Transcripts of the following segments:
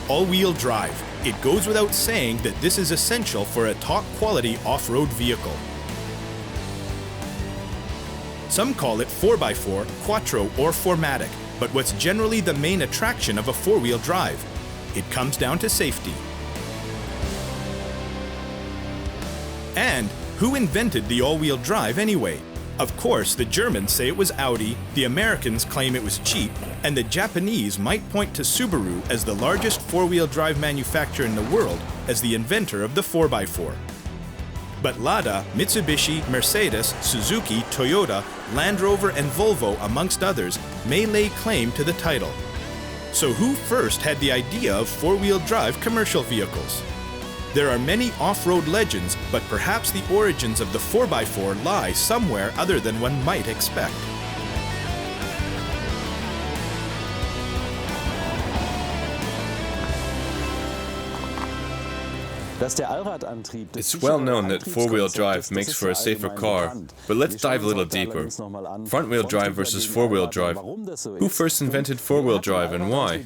all-wheel drive. It goes without saying that this is essential for a top-quality off-road vehicle. Some call it 4x4, Quattro, or 4MATIC, but what's generally the main attraction of a four-wheel drive? It comes down to safety. And who invented the all-wheel drive anyway? Of course, the Germans say it was Audi, the Americans claim it was cheap, and the Japanese might point to Subaru as the largest four-wheel drive manufacturer in the world as the inventor of the 4x4. But Lada, Mitsubishi, Mercedes, Suzuki, Toyota, Land Rover, and Volvo, amongst others, may lay claim to the title. So who first had the idea of four-wheel drive commercial vehicles? There are many off-road legends, but perhaps the origins of the 4x4 lie somewhere other than one might expect. It's well known that four-wheel drive makes for a safer car, but let's dive a little deeper. Front-wheel drive versus four-wheel drive. Who first invented four-wheel drive and why?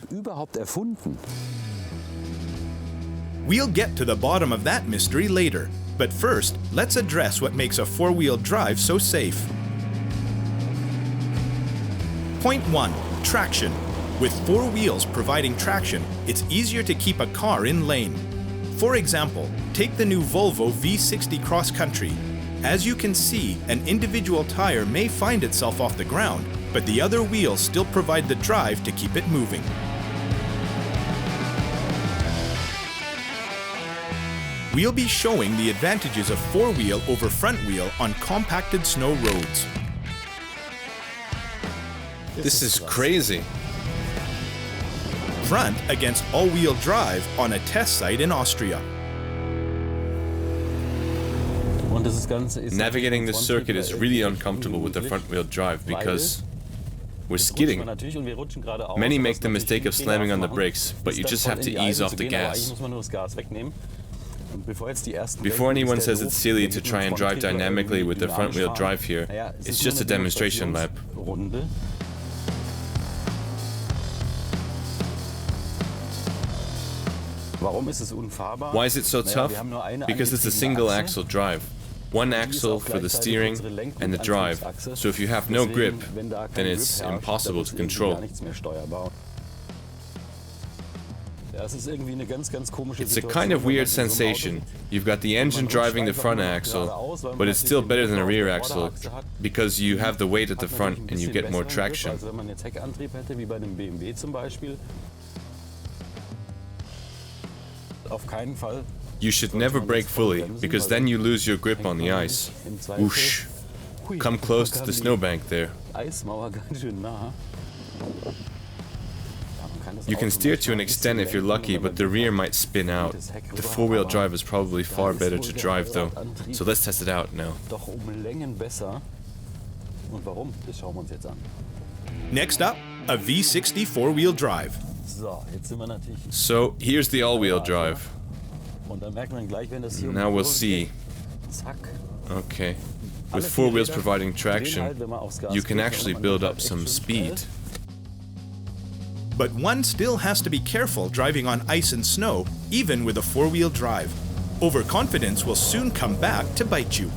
We'll get to the bottom of that mystery later, but first, let's address what makes a four-wheel drive so safe. Point 1. Traction. With four wheels providing traction, it's easier to keep a car in lane. For example, take the new Volvo V60 Cross Country. As you can see, an individual tire may find itself off the ground, but the other wheels still provide the drive to keep it moving. We'll be showing the advantages of four-wheel over front-wheel on compacted snow roads. This is crazy. Front against all-wheel drive on a test site in Austria. Navigating this circuit is really uncomfortable with the front-wheel drive because we're skidding. Many make the mistake of slamming on the brakes, but you just have to ease off the gas. Before anyone says it's silly to try and drive dynamically with the front-wheel drive here, it's just a demonstration lap. Why is it so tough? Because it's a single-axle drive. One axle for the steering and the drive, so if you have no grip, then it's impossible to control. It's a kind of weird sensation. You've got the engine driving the front axle, but it's still better than a rear axle, because you have the weight at the front and you get more traction. You should never brake fully, because then you lose your grip on the ice. Whoosh! Come close to the snowbank there. You can steer to an extent if you're lucky, but the rear might spin out. The four-wheel drive is probably far better to drive though, so let's test it out now. Next up, a V60 four-wheel drive. So here's the all-wheel drive. Now we'll see. Okay. With four wheels providing traction, you can actually build up some speed. But one still has to be careful driving on ice and snow, even with a four-wheel drive. Overconfidence will soon come back to bite you.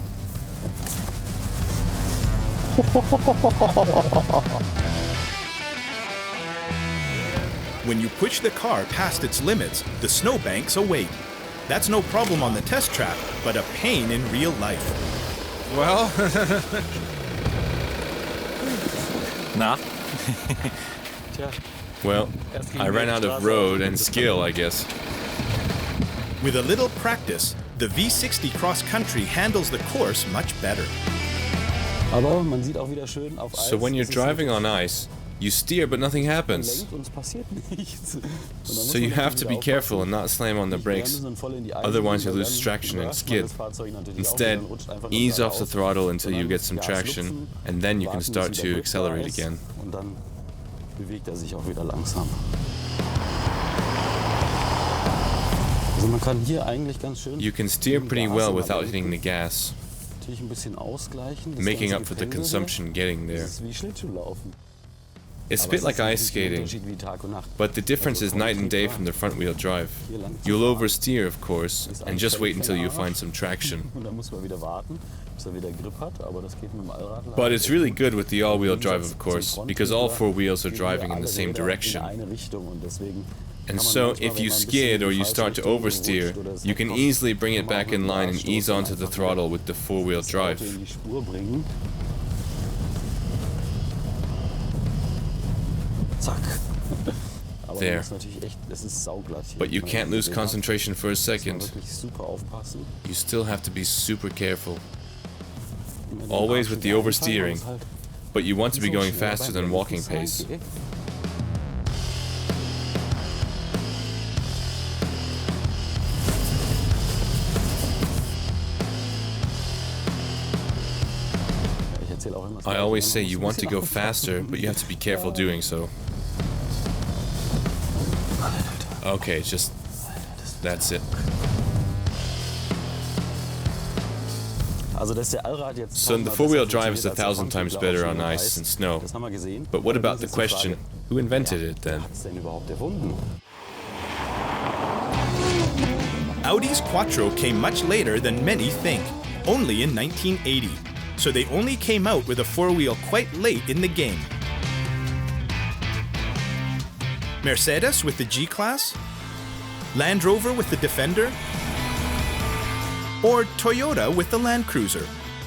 When you push the car past its limits, the snowbanks await. That's no problem on the test track, but a pain in real life. Well... Na? Well, I ran out of road and skill, I guess. With a little practice, the V60 Cross Country handles the course much better. So when you're driving on ice, you steer but nothing happens. So you have to be careful and not slam on the brakes, otherwise you lose traction and skid. Instead, ease off the throttle until you get some traction, and then you can start to accelerate again. You can steer pretty well without hitting the gas, making up for the consumption getting there. It's a bit like ice skating, but the difference is night and day from the front-wheel drive. You'll oversteer, of course, and just wait until you find some traction. But it's really good with the all-wheel drive, of course, because all four wheels are driving in the same direction. And so, if you skid or you start to oversteer, you can easily bring it back in line and ease onto the throttle with the four-wheel drive. There. But you can't lose concentration for a second. You still have to be super careful. Always with the oversteering, but you want to be going faster than walking pace. I always say you want to go faster, but you have to be careful doing so. Okay, just... that's it. So the four-wheel drive is 1,000 times better on ice and snow. But what about the question, who invented it then? Audi's Quattro came much later than many think, only in 1980. So they only came out with a four-wheel quite late in the game. Mercedes with the G-Class? Land Rover with the Defender? Or Toyota with the Land Cruiser?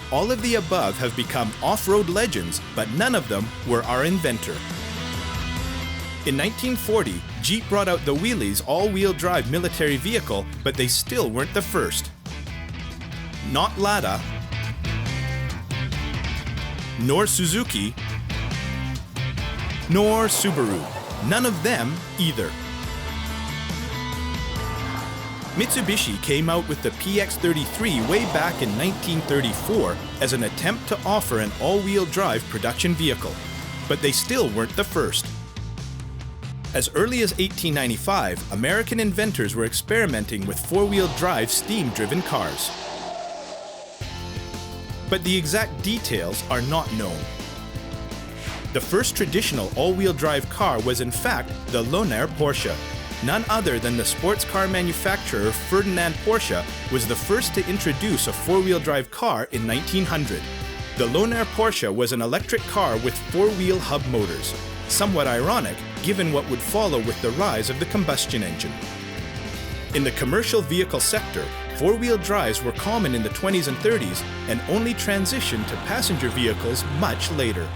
All of the above have become off-road legends, but none of them were our inventor. In 1940, Jeep brought out the Wheelie's all-wheel drive military vehicle, but they still weren't the first. Not Lada, nor Suzuki, nor Subaru. None of them either. Mitsubishi came out with the PX33 way back in 1934 as an attempt to offer an all-wheel drive production vehicle, but they still weren't the first. As early as 1895, American inventors were experimenting with four-wheel drive steam-driven cars. But the exact details are not known. The first traditional all-wheel drive car was in fact the Lohner Porsche. None other than the sports car manufacturer Ferdinand Porsche was the first to introduce a four-wheel drive car in 1900. The Lohner Porsche was an electric car with four-wheel hub motors, somewhat ironic given what would follow with the rise of the combustion engine. In the commercial vehicle sector, four-wheel drives were common in the 20s and 30s and only transitioned to passenger vehicles much later.